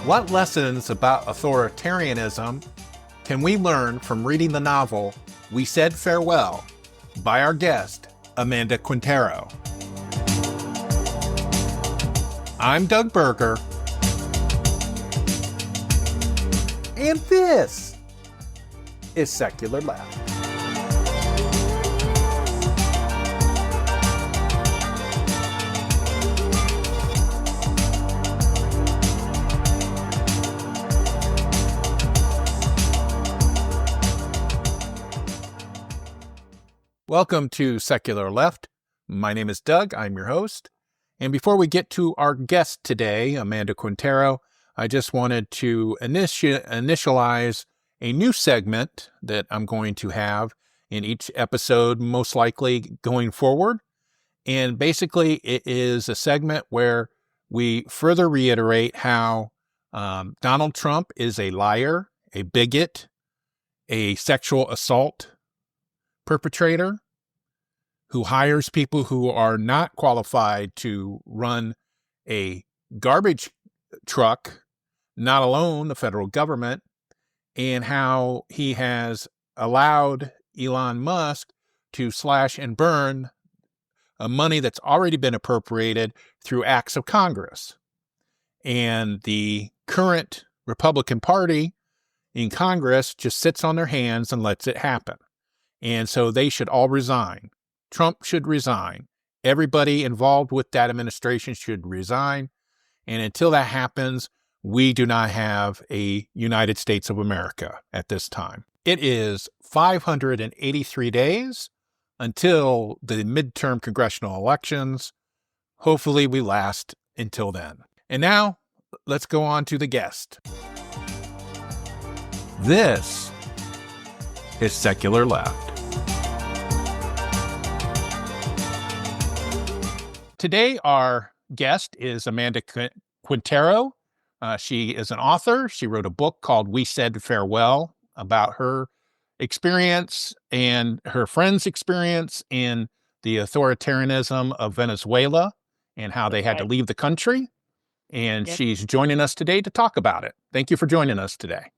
What lessons about authoritarianism can we learn from reading the novel We Said Farewell by our guest, Amanda Quintero? I'm Doug Berger, and this is Secular Left. Welcome to Secular Left. My name is Doug. I'm your host. And before we get to our guest today, Amanda Quintero, I just wanted to initialize a new segment that I'm going to have in each episode, most likely going forward. And basically, it is a segment where we further reiterate how Donald Trump is a liar, a bigot, a sexual assault perpetrator who hires people who are not qualified to run a garbage truck, not alone the federal government, and how he has allowed Elon Musk to slash and burn money that's already been appropriated through acts of Congress. And the current Republican Party in Congress just sits on their hands and lets it happen. And so they should all resign. Trump should resign. Everybody involved with that administration should resign. And until that happens, we do not have a United States of America at this time. It is 583 days until the midterm congressional elections. Hopefully we last until then. And now, let's go on to the guest. This is Secular Left. Today, our guest is Amanda Quintero. She is an author. She wrote a book called We Said Farewell about her experience and her friends' experience in the authoritarianism of Venezuela and how they had to leave the country. And she's joining us today to talk about it. Thank you for joining us today.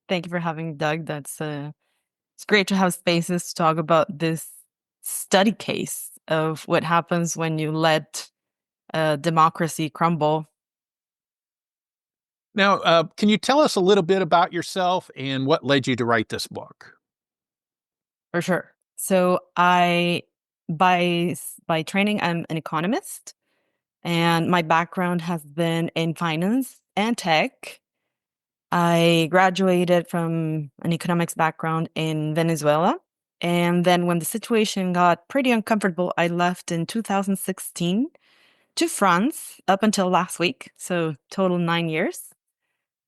Thank you for having me, Doug. It's great to have spaces to talk about this study case of what happens when you let democracy crumble. Now, can you tell us a little bit about yourself and what led you to write this book? For sure. So by training, I'm an economist, and my background has been in finance and tech. I graduated from an economics background in Venezuela. And then when the situation got pretty uncomfortable, I left in 2016 to France up until last week. So total 9 years,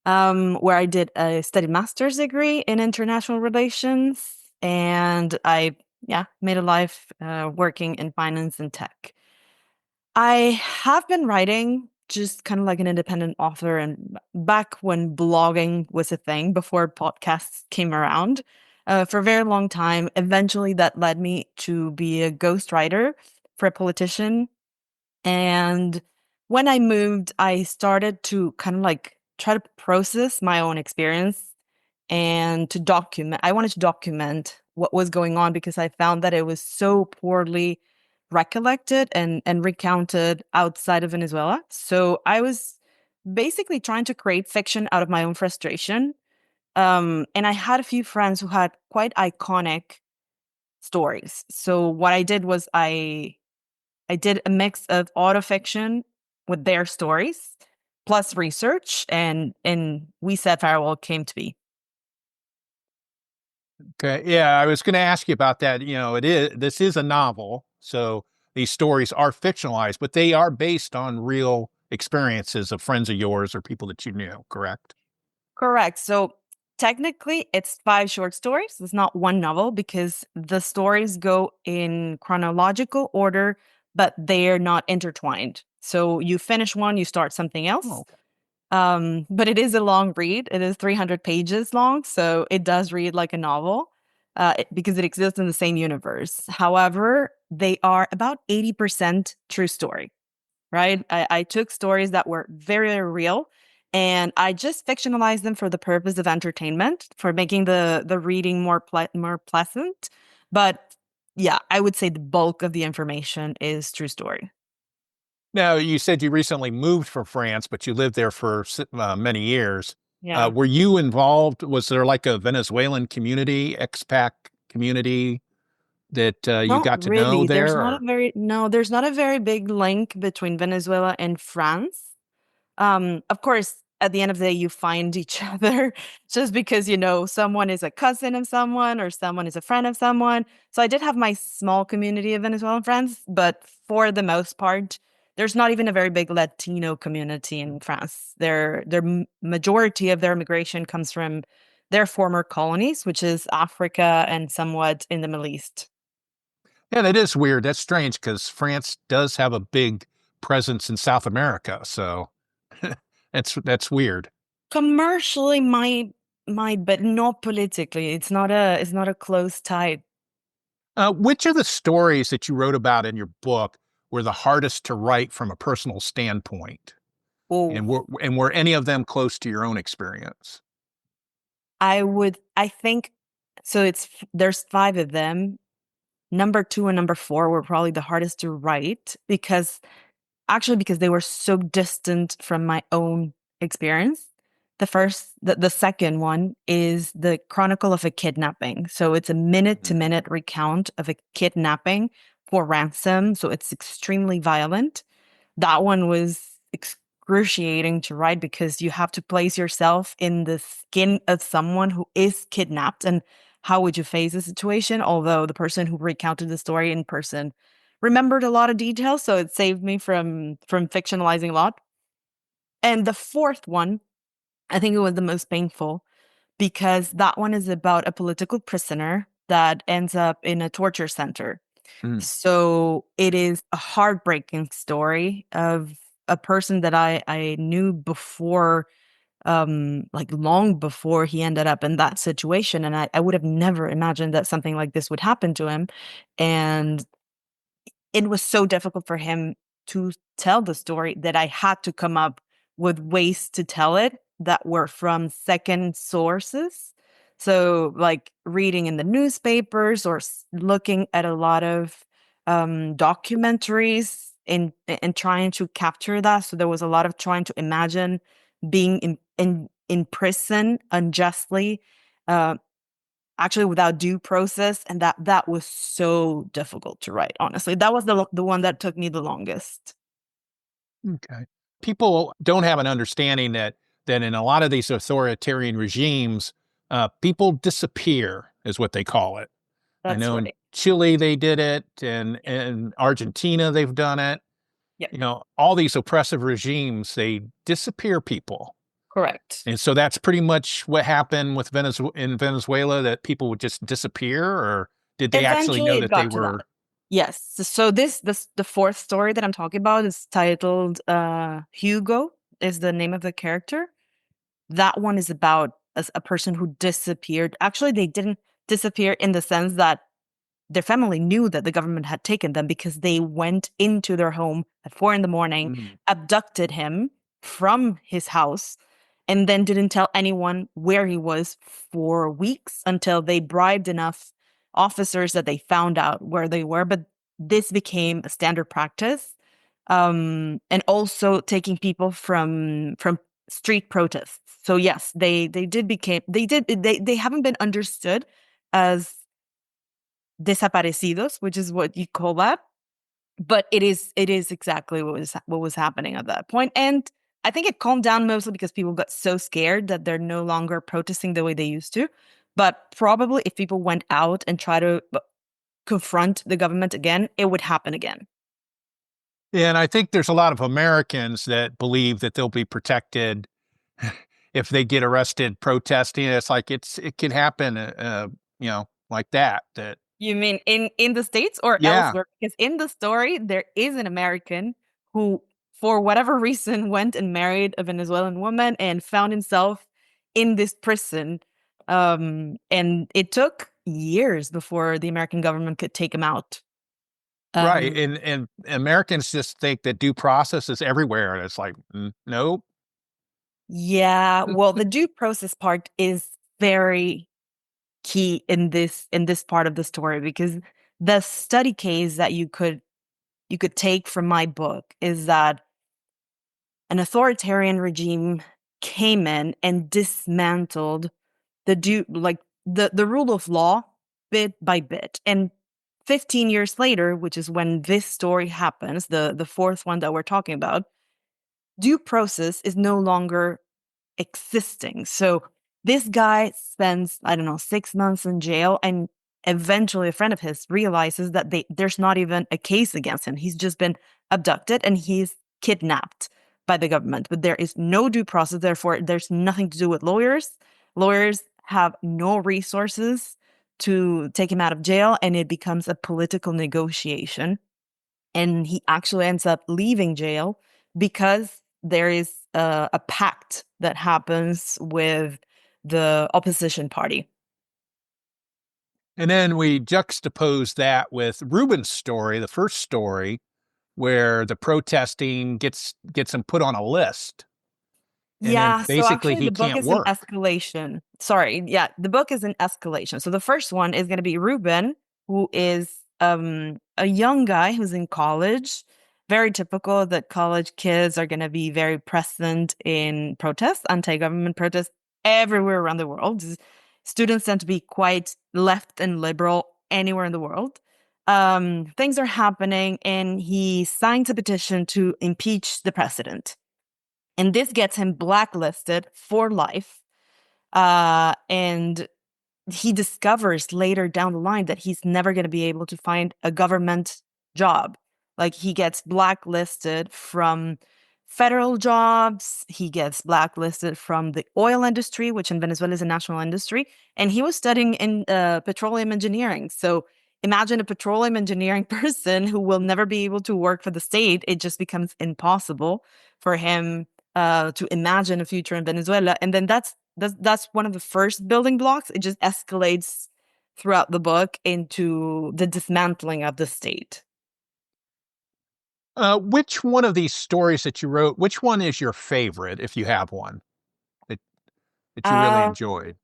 where I did a studied master's degree in international relations. And I made a life working in finance and tech. I have been writing just kind of like an independent author, and back when blogging was a thing before podcasts came around for a very long time. Eventually that led me to be a ghostwriter for a politician. And when I moved, I started to kind of like try to process my own experience and to document. I wanted to document what was going on because I found that it was so poorly recollected and recounted outside of Venezuela. So I was basically trying to create fiction out of my own frustration. And I had a few friends who had quite iconic stories. So what I did was I did a mix of autofiction with their stories plus research, and We Said Farewell came to be. Okay. Yeah, I was going to ask you about that. You know, this is a novel, so these stories are fictionalized, but they are based on real experiences of friends of yours or people that you knew, correct? Correct. So technically, it's 5 short stories. It's not one novel because the stories go in chronological order, but they're not intertwined. So you finish one, you start something else. Oh, okay. But it is a long read. It is 300 pages long, so it does read like a novel because it exists in the same universe. However, they are about 80% true story, right? I took stories that were very, very real And I just fictionalized them for the purpose of entertainment, for making the reading more pleasant. But yeah, I would say the bulk of the information is true story. Now, you said you recently moved from France, but you lived there for many years. Yeah. Were you involved? Was there like a Venezuelan community, expat community that you Not got to know really. there? Or There's not a very big link between Venezuela and France. Of course, at the end of the day, you find each other just because, someone is a cousin of someone or someone is a friend of someone. So I did have my small community of Venezuelan friends, but for the most part, there's not even a very big Latino community in France. Their majority of their immigration comes from their former colonies, which is Africa and somewhat in the Middle East. yeah, that is weird. That's strange because France does have a big presence in South America. So that's weird. Commercially might, but not politically. It's not a close tie. Which of the stories that you wrote about in your book were the hardest to write from a personal standpoint? Oh, And were any of them close to your own experience? I think so. There's five of them. Number two and number four were probably the hardest to write because they were so distant from my own experience. The second one is the Chronicle of a Kidnapping. So it's a minute to Mm. minute recount of a kidnapping for ransom. So it's extremely violent. That one was excruciating to write because you have to place yourself in the skin of someone who is kidnapped and how would you face the situation? Although the person who recounted the story in person remembered a lot of details, so it saved me from fictionalizing a lot. And the fourth one, I think it was the most painful because that one is about a political prisoner that ends up in a torture center. Mm. So it is a heartbreaking story of a person that I knew before, like long before he ended up in that situation. And I would have never imagined that something like this would happen to him. And it was so difficult for him to tell the story that I had to come up with ways to tell it that were from second sources. So, like reading in the newspapers or looking at a lot of documentaries and trying to capture that. So there was a lot of trying to imagine being in prison unjustly, uh, actually without due process, and that was so difficult to write, honestly. That was the one that took me the longest. Okay. People don't have an understanding that in a lot of these authoritarian regimes, people disappear, is what they call it. I That's know in right. Chile they did it, and in Argentina they've done it. Yep. All these oppressive regimes, they disappear people. Correct. And so that's pretty much what happened with in Venezuela, that people would just disappear, or did they actually Eventually know it that they got to that. were Yes. So this the fourth story that I'm talking about is titled Hugo is the name of the character. That one is about a person who disappeared. Actually, they didn't disappear in the sense that their family knew that the government had taken them because they went into their home at 4 in the morning, Mm. abducted him from his house, and then didn't tell anyone where he was for weeks until they bribed enough officers that they found out where they were. But this became a standard practice. And also taking people from street protests. So yes, they haven't been understood as desaparecidos, which is what you call that. But it is exactly what was happening at that point. And I think it calmed down mostly because people got so scared that they're no longer protesting the way they used to. But probably if people went out and try to confront the government again, it would happen again. Yeah, and I think there's a lot of Americans that believe that they'll be protected if they get arrested protesting. It's like it can happen, like that. That You mean in the States or yeah, elsewhere? Because in the story, there is an American who, for whatever reason, went and married a Venezuelan woman and found himself in this prison. And it took years before the American government could take him out. right. Um, And Americans just think that due process is everywhere, and it's like, nope. Yeah, well, the due process part is very key in this part of the story, because the study case that you could take from my book is that an authoritarian regime came in and dismantled the rule of law bit by bit. And 15 years later, which is when this story happens, the fourth one that we're talking about, due process is no longer existing. So this guy spends, I don't know, 6 months in jail, and eventually a friend of his realizes that there's not even a case against him. He's just been abducted and he's kidnapped by the government. But there is no due process. Therefore, there's nothing to do with lawyers. Lawyers have no resources to take him out of jail, and it becomes a political negotiation. And he actually ends up leaving jail because there is a pact that happens with the opposition party. And then we juxtapose that with Ruben's story, the first story, where the protesting gets him put on a list, and then Yeah, so basically actually he the book can't is in work. escalation. Sorry, yeah, the book is in escalation. So the first one is going to be Ruben, who is a young guy who's in college. Very typical that college kids are going to be very present in protests, anti-government protests everywhere around the world. Students tend to be quite left and liberal anywhere in the world. Things are happening, and he signs a petition to impeach the president, and this gets him blacklisted for life. And he discovers later down the line that he's never going to be able to find a government job. Like, he gets blacklisted from federal jobs, he gets blacklisted from the oil industry, which in Venezuela is a national industry, and he was studying in petroleum engineering. So imagine a petroleum engineering person who will never be able to work for the state. It just becomes impossible for him to imagine a future in Venezuela. And then that's one of the first building blocks. It just escalates throughout the book into the dismantling of the state. Which one of these stories that you wrote, which one is your favorite, if you have one, that, that you really Uh, enjoyed?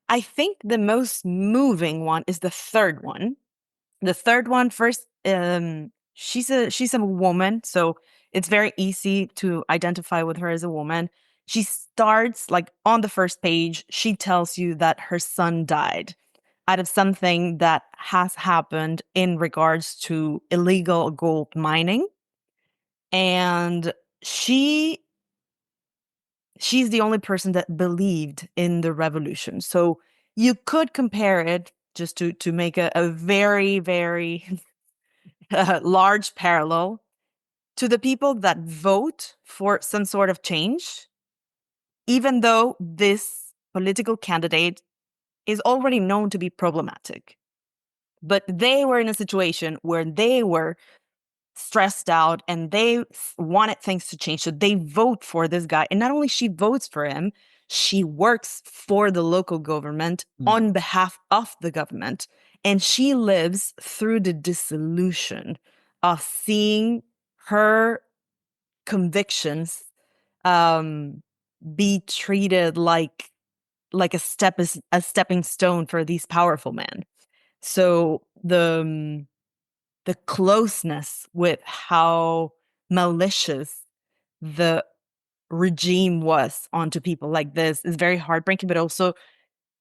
I think the most moving one is the third one. The third one, first, she's a woman, so it's very easy to identify with her as a woman. She starts like on the first page, she tells you that her son died out of something that has happened in regards to illegal gold mining. And she she's the only person that believed in the revolution. So you could compare it, just to make a very, very large parallel, to the people that vote for some sort of change, even though this political candidate is already known to be problematic. But they were in a situation where they were stressed out and they wanted things to change. So they vote for this guy. And not only she votes for him, she works for the local government Mm. on behalf of the government. And she lives through the dissolution of seeing her convictions um, be treated like a stepping stone for these powerful men. So the closeness with how malicious the regime was onto people like this is very heartbreaking, but also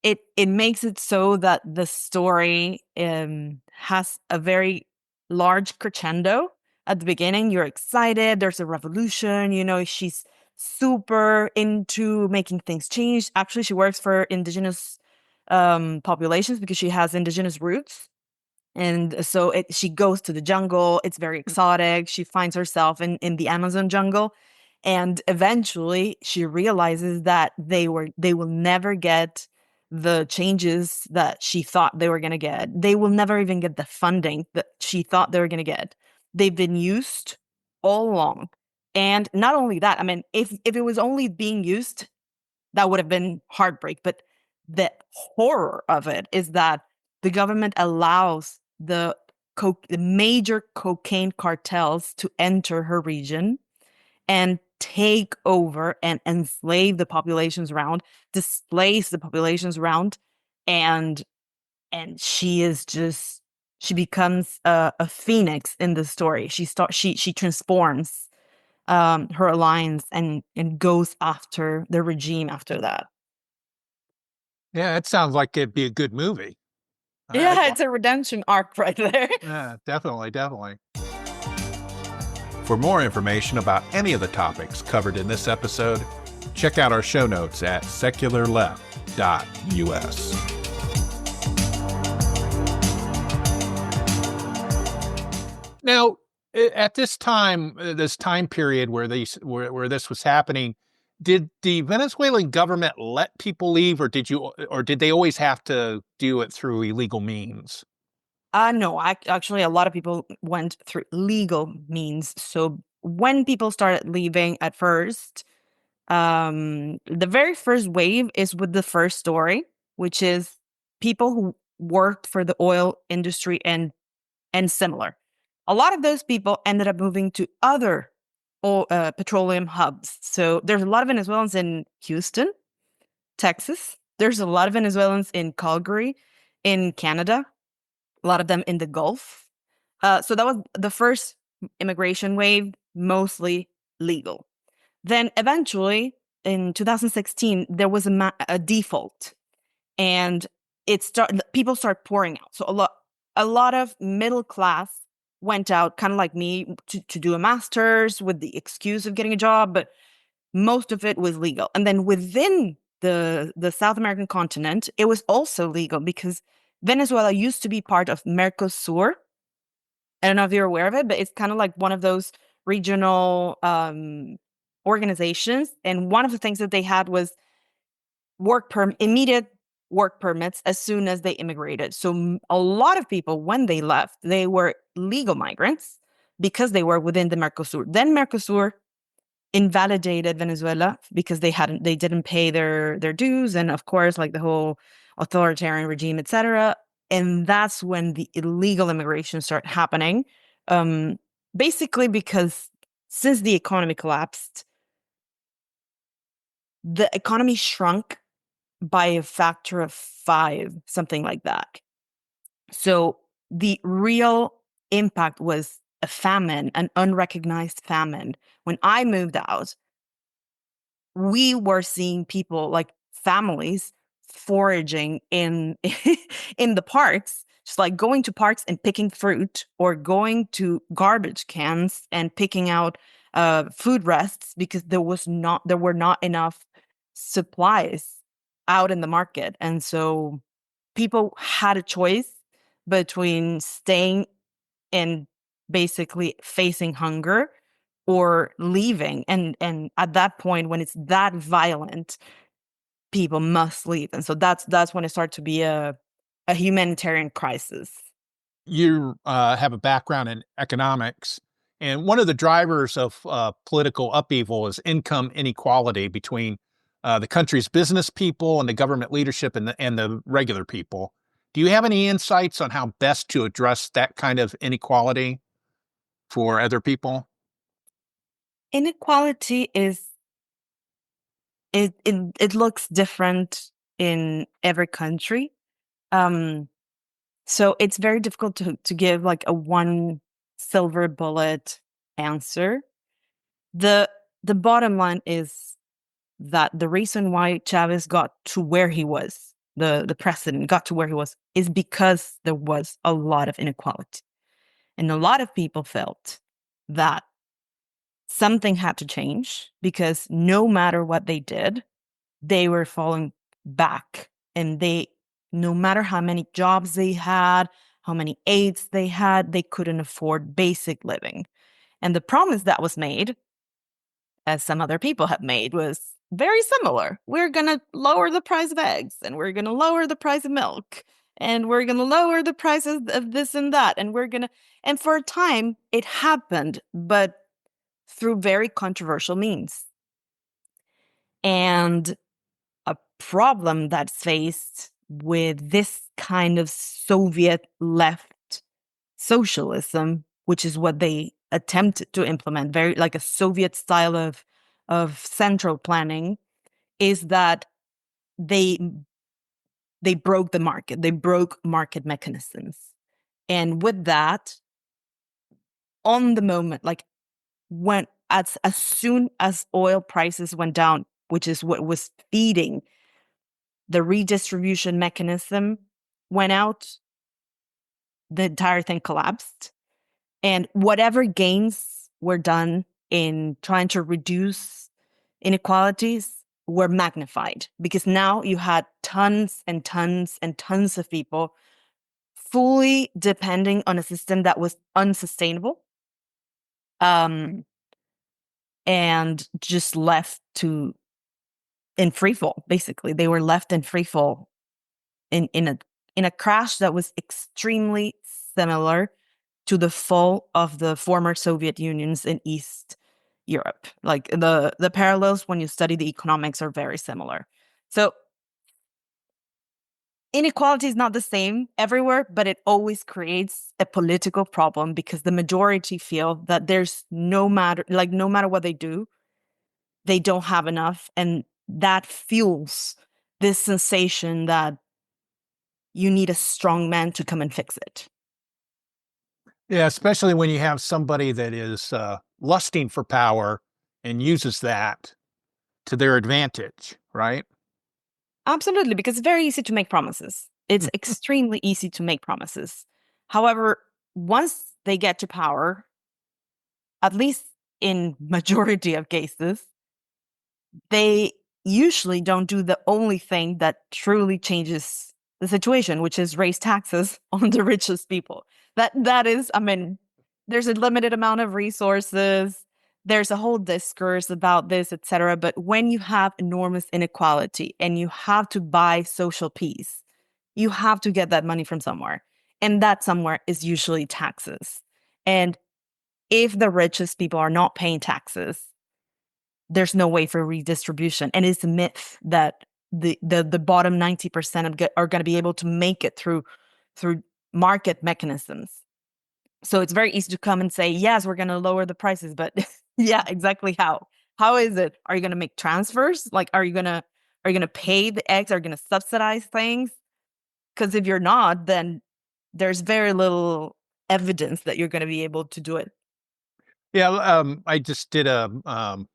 it makes it so that the story has a very large crescendo at the beginning. You're excited, there's a revolution, you know, she's super into making things change. Actually, she works for indigenous populations because she has indigenous roots, and so she goes to the jungle. It's very exotic. She finds herself in the Amazon jungle. And eventually she realizes that they will never get the changes that she thought they were going to get. They will never even get the funding that she thought they were going to get. They've been used all along. And not only that, I mean, if it was only being used, that would have been heartbreak. But the horror of it is that the government allows the major cocaine cartels to enter her region, and take over and enslave the populations around, displace the populations around, and she becomes a phoenix in the story. She transforms her alliance and goes after the regime after that. Yeah, it sounds like it'd be a good movie. I'd Yeah, wa- it's a redemption arc right there. yeah, definitely, definitely. For more information about any of the topics covered in this episode, check out our show notes at secularleft.us. Now, at this time, this time period where this was happening, did the Venezuelan government let people leave, or did they always have to do it through illegal means? No, actually, a lot of people went through legal means. So when people started leaving at first, the very first wave is with the first story, which is people who worked for the oil industry and similar. A lot of those people ended up moving to other petroleum hubs. So there's a lot of Venezuelans in Houston, Texas. There's a lot of Venezuelans in Calgary, in Canada, a lot of them in the Gulf. So that was the first immigration wave, mostly legal. Then eventually, in 2016, there was a default, and people start pouring out. So a lot of middle class went out, kind of like me, to do a master's with the excuse of getting a job, but most of it was legal. And then within the South American continent, it was also legal because Venezuela used to be part of Mercosur. I don't know if you're aware of it, but it's kind of like one of those regional organizations. And one of the things that they had was immediate work permits as soon as they immigrated. So a lot of people, when they left, they were legal migrants because they were within the Mercosur. Then Mercosur invalidated Venezuela because they didn't pay their dues, and of course, like the whole authoritarian regime, etc. And that's when the illegal immigration started happening. Um, Basically because since the economy collapsed, the economy shrunk by a factor of 5, something like that. So the real impact was a famine, an unrecognized famine. When I moved out, we were seeing people, like families, foraging in in the parks, just like going to parks and picking fruit, or going to garbage cans and picking out food rests because there were not enough supplies out in the market. And so people had a choice between staying and basically facing hunger or leaving. And at that point, when it's that violent, people must leave. And so that's when it starts to be a humanitarian crisis. You have a background in economics, and one of the drivers of political upheaval is income inequality between the country's business people and the government leadership and the regular people. Do you have any insights on how best to address that kind of inequality for other people? Inequality it looks different in every country. Um, so it's very difficult to give like a one silver bullet answer. The the bottom line is that the reason why Chavez got to where he was, the president got to where he was, is because there was a lot of inequality. And a lot of people felt that something had to change because no matter what they did, they were falling back. And no matter how many jobs they had, how many aides they had, they couldn't afford basic living. And the promise that was made, as some other people have made, was very similar. We're going to lower the price of eggs, and we're going to lower the price of milk, and we're going to lower the prices of this and that. And for a time, it happened, but through very controversial means. And a problem that's faced with this kind of Soviet left socialism, which is what they attempted to implement, very like a Soviet style of of central planning is that they they broke the market. They broke market mechanisms. And with that, on the moment, like when as soon as oil prices went down, which is what was feeding the redistribution mechanism went out, the entire thing collapsed. And whatever gains were done in trying to reduce inequalities were magnified because now you had tons and tons and tons of people fully depending on a system that was unsustainable, um, and just left to in free fall. Basically, they were left in free fall in a crash that was extremely similar to the fall of the former Soviet unions in East Europe. Like the parallels when you study the economics are very similar. So inequality is not the same everywhere, but it always creates a political problem because the majority feel that there's no matter what they do, they don't have enough. And that fuels this sensation that you need a strong man to come and fix it. Yeah, especially when you have somebody that is lusting for power and uses that to their advantage, right? Absolutely, because it's very easy to make promises. It's extremely easy to make promises. However, once they get to power, at least in majority of cases, they usually don't do the only thing that truly changes the situation, which is raise taxes on the richest people. That is, I mean, there's a limited amount of resources. There's a whole discourse about this, etc. But when you have enormous inequality and you have to buy social peace, you have to get that money from somewhere. And that somewhere is usually taxes. And if the richest people are not paying taxes, there's no way for redistribution. And it's a myth that the bottom 90% are going to be able to make it through market mechanisms. So it's very easy to come and say, yes, we're going to lower the prices, but yeah, exactly how is it? Are you going to make transfers? Like, are you going to pay the eggs? Are you going to subsidize things? Because if you're not, then there's very little evidence that you're going to be able to do it. Yeah, I just did a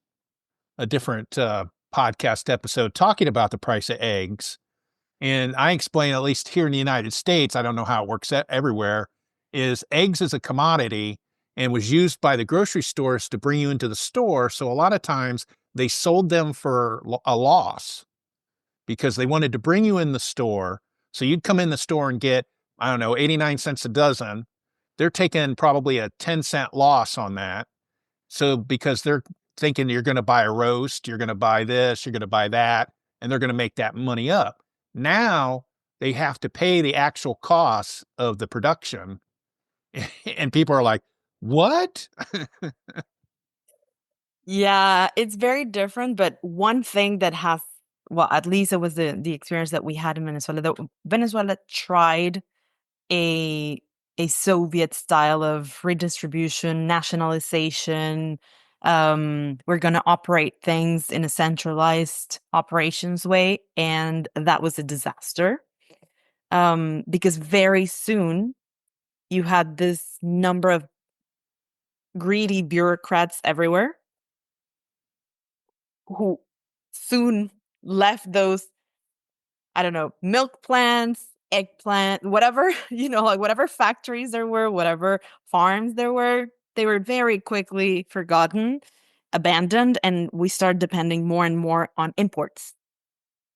different podcast episode talking about the price of eggs. And I explain, at least here in the United States, I don't know how it works everywhere, is eggs as a commodity and was used by the grocery stores to bring you into the store. So a lot of times they sold them for a loss because they wanted to bring you in the store. So you'd come in the store and get, I don't know, 89 cents a dozen. They're taking probably a 10-cent loss on that. So because they're thinking you're going to buy a roast, you're going to buy this, you're going to buy that, and they're going to make that money up. Now they have to pay the actual costs of the production. And people are like, what? Yeah, it's very different, but one thing that has, well, at least it was the experience that we had in Venezuela. That Venezuela tried a a Soviet style of redistribution, nationalization. We're going to operate things in a centralized operations way, and that was a disaster. Because very soon you had this number of greedy bureaucrats everywhere who soon left those, I don't know, milk plants, eggplant, whatever, like whatever factories there were, whatever farms there were, they were very quickly forgotten, abandoned, and we started depending more and more on imports.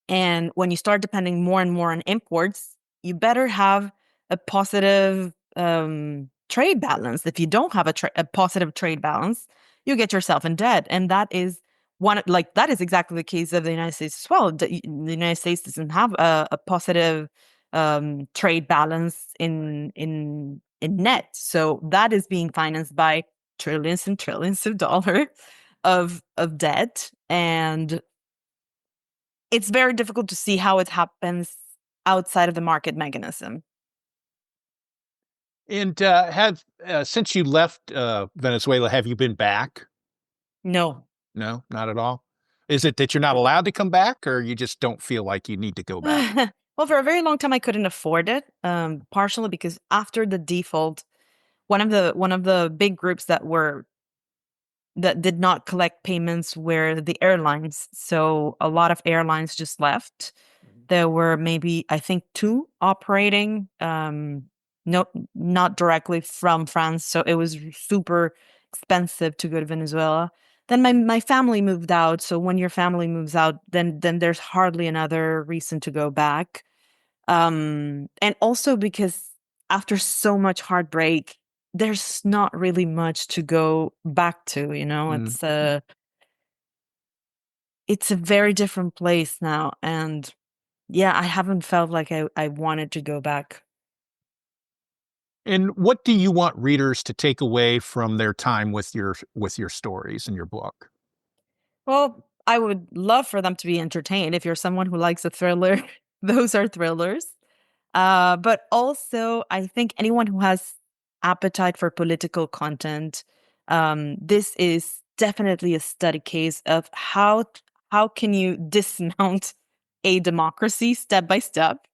And when you start depending more and more on imports, you better have a positive trade balance. If you don't have a positive trade balance, you get yourself in debt. And that is that is exactly the case of the United States as well. The United States doesn't have a positive trade balance in net. So that is being financed by trillions and trillions of dollars of debt. And it's very difficult to see how it happens outside of the market mechanism. And have since you left Venezuela, have you been back? No. No, not at all. Is it that you're not allowed to come back, or you just don't feel like you need to go back? Well, for a very long time, I couldn't afford it. Partially because after the default, one of the big groups that did not collect payments were the airlines. So a lot of airlines just left. There were maybe, I think, two operating, no, not directly from France. So it was super expensive to go to Venezuela. Then my family moved out. So when your family moves out, then there's hardly another reason to go back. And also because after so much heartbreak, there's not really much to go back to, Mm. it's a very different place now. And yeah, I haven't felt like I wanted to go back. And what do you want readers to take away from their time with your stories in your book? Well, I would love for them to be entertained. If you're someone who likes a thriller, those are thrillers. But also, I think anyone who has appetite for political content, this is definitely a study case of how can you dismount a democracy step by step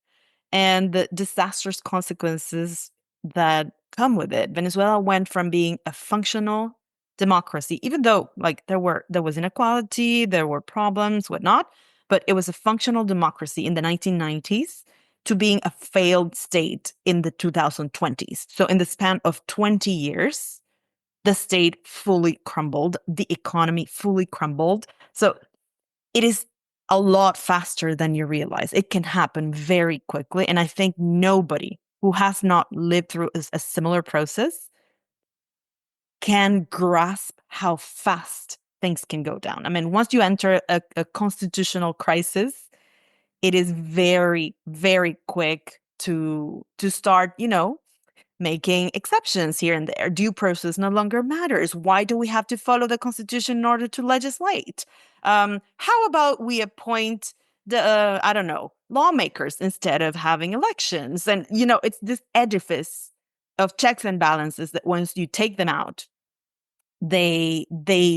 and the disastrous consequences that come with it. Venezuela went from being a functional democracy, even though like there was inequality, there were problems, whatnot, but it was a functional democracy in the 1990s to being a failed state in the 2020s. So in the span of 20 years, the state fully crumbled, the economy fully crumbled. So it is a lot faster than you realize. It can happen very quickly. And I think nobody who has not lived through a similar process can grasp how fast things can go down. I mean, once you enter a constitutional crisis, it is very, very quick to start, making exceptions here and there. Due process no longer matters. Why do we have to follow the Constitution in order to legislate? How about we appoint I don't know, lawmakers instead of having elections? And, it's this edifice of checks and balances that once you take them out, they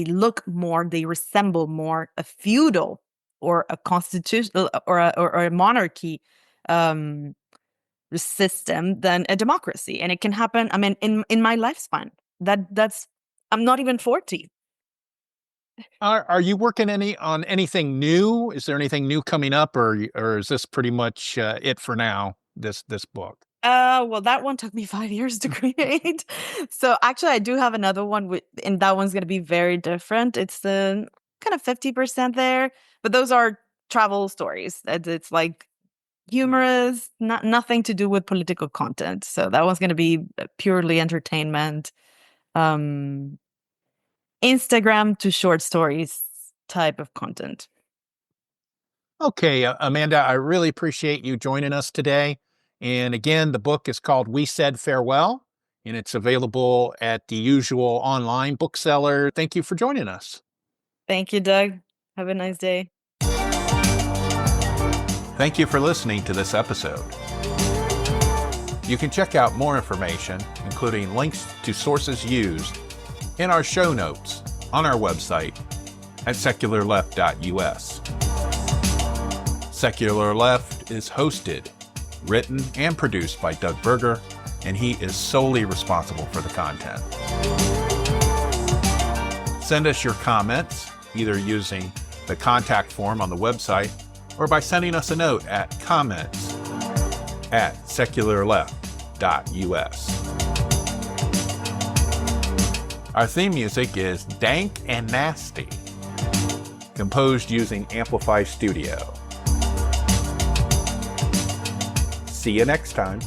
resemble more a feudal or a constitutional or a monarchy um, system than a democracy. And it can happen, I mean, in my lifespan. That's I'm not even 40. Are you working on anything new? Is there anything new coming up, or is this pretty much it for now? This book. Well, that one took me 5 years to create. So actually, I do have another one, and that one's going to be very different. It's the kind of 50% there, but those are travel stories. It's like humorous, nothing to do with political content. So that one's going to be purely entertainment. Um, Instagram to short stories type of content. Okay, Amanda, I really appreciate you joining us today. And again, the book is called We Said Farewell, and it's available at the usual online bookseller. Thank you for joining us. Thank you, Doug. Have a nice day. Thank you for listening to this episode. You can check out more information, including links to sources used, in our show notes on our website at secularleft.us. Secular Left is hosted, written, and produced by Doug Berger, and he is solely responsible for the content. Send us your comments, either using the contact form on the website or by sending us a note at comments@secularleft.us. Our theme music is Dank and Nasty, composed using Amplify Studio. See you next time.